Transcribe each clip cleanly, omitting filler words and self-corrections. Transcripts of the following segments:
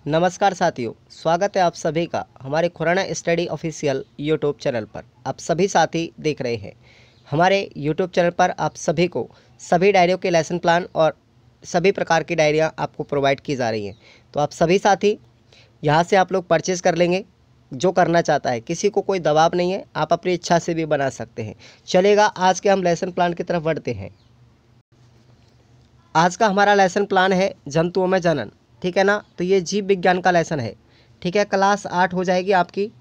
नमस्कार साथियों, स्वागत है आप सभी का हमारे Khurana study official YouTube channel पर। आप सभी साथी देख रहे हैं हमारे यूट्यूब चैनल पर आप सभी को सभी डायरियों के लेसन प्लान और सभी प्रकार की डायरियां आपको प्रोवाइड की जा रही हैं। तो आप सभी साथी यहां से आप लोग परचेज़ कर लेंगे। जो करना चाहता है, किसी को कोई दबाव नहीं है, आप अपनी इच्छा से भी बना सकते हैं। चलेगा, आज के हम लेसन प्लान की तरफ बढ़ते हैं। आज का हमारा लेसन प्लान है जंतुओं में जनन, ठीक है ना। तो ये जीव विज्ञान का लेसन है, ठीक है। क्लास 8 हो जाएगी आपकी।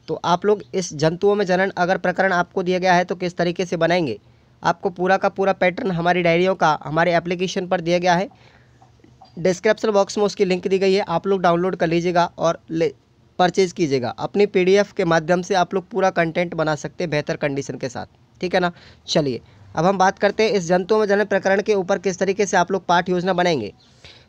तो आप लोग इस जंतुओं में जनन अगर प्रकरण आपको दिया गया है तो किस तरीके से बनाएंगे, आपको पूरा का पूरा पैटर्न हमारी डायरियों का हमारे एप्लीकेशन पर दिया गया है। डिस्क्रिप्शन बॉक्स में उसकी लिंक दी गई है, आप लोग डाउनलोड कर लीजिएगा और परचेज़ कीजिएगा। अपनी PDF के माध्यम से आप लोग पूरा कंटेंट बना सकते हैं बेहतर कंडीशन के साथ, ठीक है ना। चलिए अब हम बात करते हैं इस जंतुओं में जनन प्रकरण के ऊपर किस तरीके से आप लोग पाठ योजना बनाएंगे।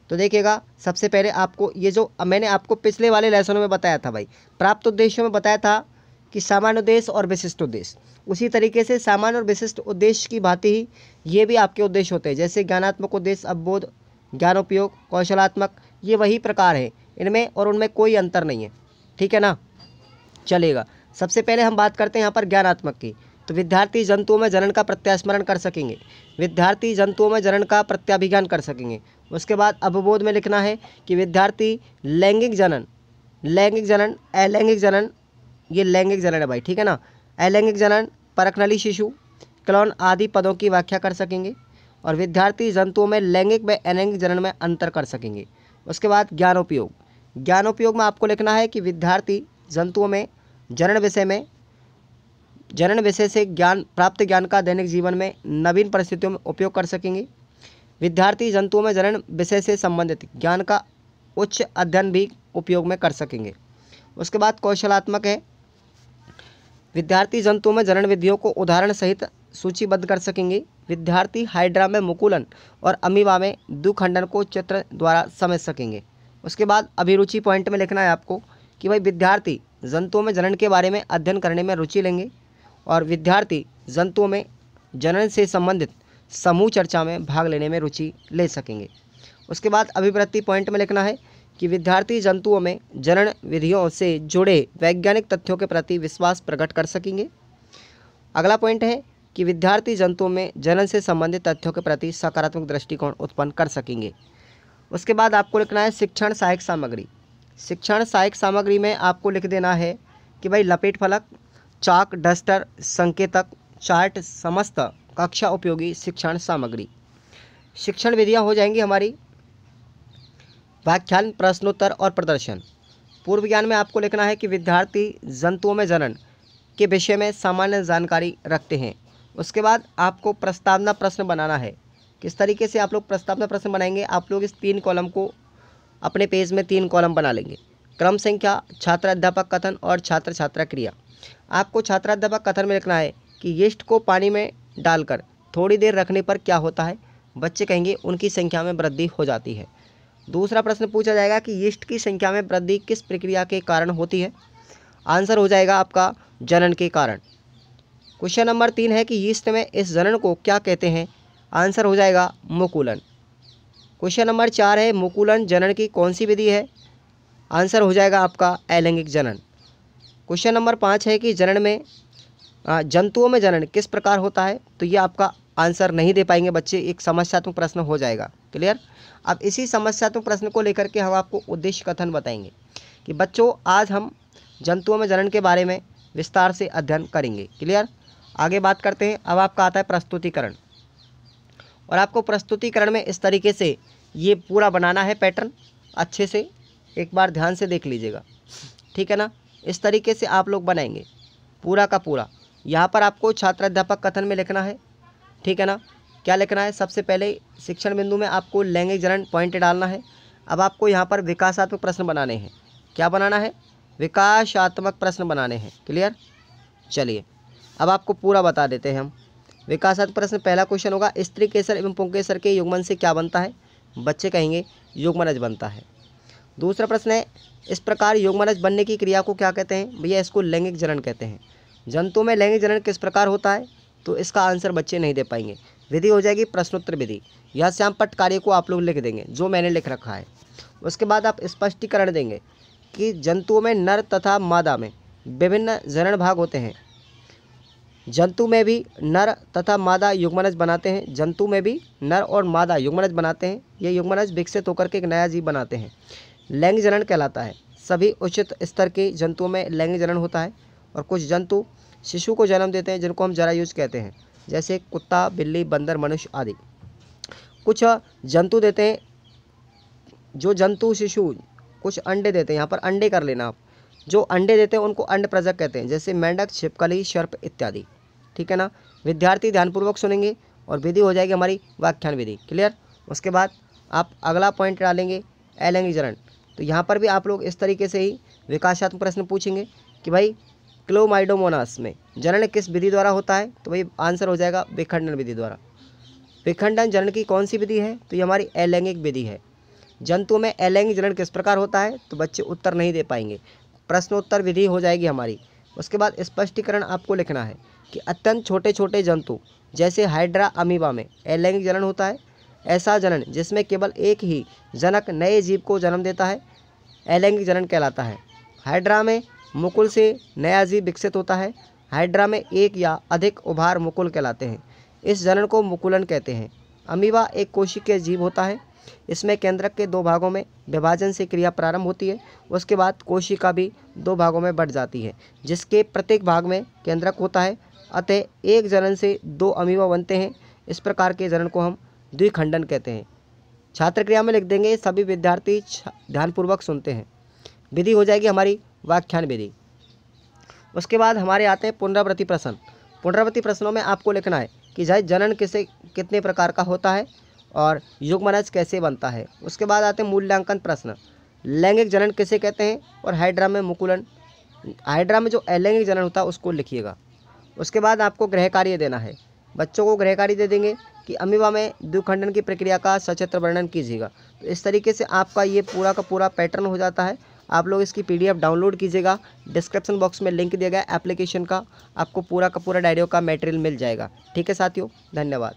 तो देखिएगा, सबसे पहले आपको ये जो मैंने आपको पिछले वाले लेसनों में बताया था भाई, प्राप्त उद्देश्यों में बताया था कि सामान्य उद्देश्य और विशिष्ट उद्देश्य, उसी तरीके से सामान्य और विशिष्ट उद्देश्य की भांति ही ये भी आपके उद्देश्य होते हैं। जैसे ज्ञानात्मक उद्देश्य, अवबोध, ज्ञानोपयोग, कौशलात्मक, ये वही प्रकार है, इनमें और उनमें कोई अंतर नहीं है, ठीक है ना। चलेगा, सबसे पहले हम बात करते हैं यहाँ पर ज्ञानात्मक की। तो विद्यार्थी जंतुओं में जनन का प्रत्यास्मरण कर सकेंगे, विद्यार्थी जंतुओं में जनन का प्रत्याभिज्ञान कर सकेंगे। उसके बाद अवबोध में लिखना है कि विद्यार्थी लैंगिक जनन, अलैंगिक जनन, ये लैंगिक जनन है भाई, ठीक है ना। अलैंगिक जनन, परखनली शिशु, क्लोन आदि पदों की व्याख्या कर सकेंगे। और विद्यार्थी जंतुओं में लैंगिक व अलैंगिक जनन में अंतर कर सकेंगे। उसके बाद ज्ञानोपयोग, ज्ञानोपयोग में आपको लिखना है कि विद्यार्थी जंतुओं में जनन विषय से प्राप्त ज्ञान का दैनिक जीवन में नवीन परिस्थितियों में उपयोग कर सकेंगे। विद्यार्थी जंतुओं में जनन विषय से संबंधित ज्ञान का उच्च अध्ययन भी उपयोग में कर सकेंगे। उसके बाद कौशलात्मक है, विद्यार्थी जंतुओं में जनन विधियों को उदाहरण सहित सूचीबद्ध कर सकेंगे। विद्यार्थी हाइड्रा में मुकुलन और अमीबा में द्विखंडन को चित्र द्वारा समझ सकेंगे। उसके बाद अभिरुचि पॉइंट में लिखना है आपको कि भाई विद्यार्थी जंतुओं में जनन के बारे में अध्ययन करने में रुचि लेंगे और विद्यार्थी जंतुओं में जनन से संबंधित समूह चर्चा में भाग लेने में रुचि ले सकेंगे। उसके बाद अभिवृत्ति पॉइंट में लिखना है कि विद्यार्थी जंतुओं में जनन विधियों से जुड़े वैज्ञानिक तथ्यों के प्रति विश्वास प्रकट कर सकेंगे। अगला पॉइंट है कि विद्यार्थी जंतुओं में जनन से संबंधित तथ्यों के प्रति सकारात्मक दृष्टिकोण उत्पन्न कर सकेंगे। उसके बाद आपको लिखना है शिक्षण सहायक सामग्री। शिक्षण सहायक सामग्री में आपको लिख देना है कि भाई लपेट फलक, चाक, डस्टर, संकेतक, चार्ट, समस्त कक्षा उपयोगी शिक्षण सामग्री। शिक्षण विधियां हो जाएंगी हमारी व्याख्यान, प्रश्नोत्तर और प्रदर्शन। पूर्व ज्ञान में आपको लिखना है कि विद्यार्थी जंतुओं में जनन के विषय में सामान्य जानकारी रखते हैं। उसके बाद आपको प्रस्तावना प्रश्न बनाना है। किस तरीके से आप लोग प्रस्तावना प्रश्न बनाएंगे, आप लोग इस 3 कॉलम को अपने पेज में 3 कॉलम बना लेंगे। क्रम संख्या, छात्र अध्यापक कथन और छात्र छात्रा क्रिया। आपको छात्राध्यापक कथन में लिखना है कि यीस्ट को पानी में डालकर थोड़ी देर रखने पर क्या होता है, बच्चे कहेंगे उनकी संख्या में वृद्धि हो जाती है। दूसरा प्रश्न पूछा जाएगा कि यीस्ट की संख्या में वृद्धि किस प्रक्रिया के कारण होती है, आंसर हो जाएगा आपका जनन के कारण। क्वेश्चन नंबर 3 है कि यीस्ट में इस जनन को क्या कहते हैं, आंसर हो जाएगा मुकुलन। क्वेश्चन नंबर 4 है मुकुलन जनन की कौन सी विधि है, आंसर हो जाएगा आपका अलैंगिक जनन। क्वेश्चन नंबर 5 है कि जनन में जंतुओं में जनन किस प्रकार होता है, तो ये आपका आंसर नहीं दे पाएंगे बच्चे, एक समस्यात्मक प्रश्न हो जाएगा। क्लियर। अब इसी समस्यात्मक प्रश्न को लेकर के हम आपको उद्देश्य कथन बताएंगे कि बच्चों आज हम जंतुओं में जनन के बारे में विस्तार से अध्ययन करेंगे। क्लियर। आगे बात करते हैं। अब आपका आता है प्रस्तुतिकरण, और आपको प्रस्तुतिकरण में इस तरीके से ये पूरा बनाना है पैटर्न। अच्छे से एक बार ध्यान से देख लीजिएगा, ठीक है ना। इस तरीके से आप लोग बनाएंगे पूरा का पूरा। यहाँ पर आपको छात्र अध्यापक कथन में लिखना है, ठीक है ना। क्या लिखना है, सबसे पहले शिक्षण बिंदु में आपको लैंगिक जनन पॉइंट डालना है। अब आपको यहाँ पर विकासात्मक प्रश्न बनाने हैं। क्या बनाना है, विकासात्मक प्रश्न बनाने हैं। क्लियर। चलिए अब आपको पूरा बता देते हैं हम। विकासात्मक प्रश्न पहला क्वेश्चन होगा, स्त्री केसर एवं पुंकेसर के युग्मन से क्या बनता है, बच्चे कहेंगे युग्मनज बनता है। दूसरा प्रश्न है, इस प्रकार युग्मनज बनने की क्रिया को क्या कहते हैं, भैया इसको लैंगिक जनन कहते हैं। जंतुओं में लैंगिक जनन किस प्रकार होता है, तो इसका आंसर बच्चे नहीं दे पाएंगे। विधि हो जाएगी प्रश्नोत्तर विधि। यह श्याम पट्ट कार्य को आप लोग लिख देंगे जो मैंने लिख रखा है। उसके बाद आप स्पष्टीकरण देंगे कि जंतुओं में नर तथा मादा में विभिन्न जनन भाग होते हैं। जंतु में भी नर तथा मादा युग्मनज बनाते हैं। जंतु में भी नर और मादा युग्मनज बनाते हैं। ये युग्मनज विकसित होकर के एक नया जीव बनाते हैं। लैंगिक जनन कहलाता है। सभी उचित स्तर के जंतुओं में लैंगिक जनन होता है और कुछ जंतु शिशु को जन्म देते हैं जिनको हम जरायुज कहते हैं, जैसे कुत्ता, बिल्ली, बंदर, मनुष्य आदि। कुछ जंतु देते हैं, जो जंतु शिशु कुछ अंडे देते हैं, यहाँ पर अंडे कर लेना आप, जो अंडे देते हैं उनको अंडप्रजक कहते हैं, जैसे मेंढक, छिपकली, सर्प इत्यादि। ठीक है ना। विद्यार्थी ध्यानपूर्वक सुनेंगे और विधि हो जाएगी हमारी व्याख्यान विधि। क्लियर। उसके बाद आप अगला पॉइंट डालेंगे अलैंगिक जनन। तो यहाँ पर भी आप लोग इस तरीके से ही विकासात्मक प्रश्न पूछेंगे कि भाई क्लोमाइडोमोनास में जनन किस विधि द्वारा होता है, तो भाई आंसर हो जाएगा विखंडन विधि द्वारा। विखंडन जनन की कौन सी विधि है, तो ये हमारी अलैंगिक विधि है। जंतु में अलैंगिक जनन किस प्रकार होता है, तो बच्चे उत्तर नहीं दे पाएंगे, प्रश्नोत्तर विधि हो जाएगी हमारी। उसके बाद स्पष्टीकरण आपको लिखना है कि अत्यंत छोटे छोटे जंतु जैसे हाइड्रा, अमीबा में अलैंगिक जनन होता है। ऐसा जनन जिसमें केवल एक ही जनक नए जीव को जन्म देता है अलैंगिक जनन कहलाता है। हाइड्रा में मुकुल से नया जीव विकसित होता है। हाइड्रा में एक या अधिक उभार मुकुल कहलाते हैं। इस जनन को मुकुलन कहते हैं। अमीबा एक कोशिकीय जीव होता है। इसमें केंद्रक के दो भागों में विभाजन से क्रिया प्रारंभ होती है। उसके बाद कोशिका भी दो भागों में बढ़ जाती है, जिसके प्रत्येक भाग में केंद्रक होता है। अतः एक जनन से दो अमीबा बनते हैं। इस प्रकार के जनन को हम द्विखंडन कहते हैं। छात्र क्रिया में लिख देंगे, सभी विद्यार्थी ध्यानपूर्वक सुनते हैं। विधि हो जाएगी हमारी व्याख्यान विधि। उसके बाद हमारे आते हैं पुनरावृत्ति प्रश्न। पुनरावृत्ति प्रश्नों में आपको लिखना है कि जनन कितने प्रकार का होता है और युग्मनज कैसे बनता है। उसके बाद आते हैं मूल्यांकन प्रश्न। लैंगिक जनन किसे कहते हैं और हाइड्रा में मुकुलन। हाइड्रा में जो अलैंगिक जनन होता है उसको लिखिएगा। उसके बाद आपको गृह कार्य देना है। बच्चों को गृह कार्य दे देंगे कि अमीबा में द्विखंडन की प्रक्रिया का सचित्र वर्णन कीजिएगा। तो इस तरीके से आपका ये पूरा का पूरा पैटर्न हो जाता है। आप लोग इसकी PDF डाउनलोड कीजिएगा। डिस्क्रिप्शन बॉक्स में लिंक दिया गया है एप्लीकेशन का, आपको पूरा का पूरा डायरियो का मटेरियल मिल जाएगा। ठीक है साथियों, धन्यवाद।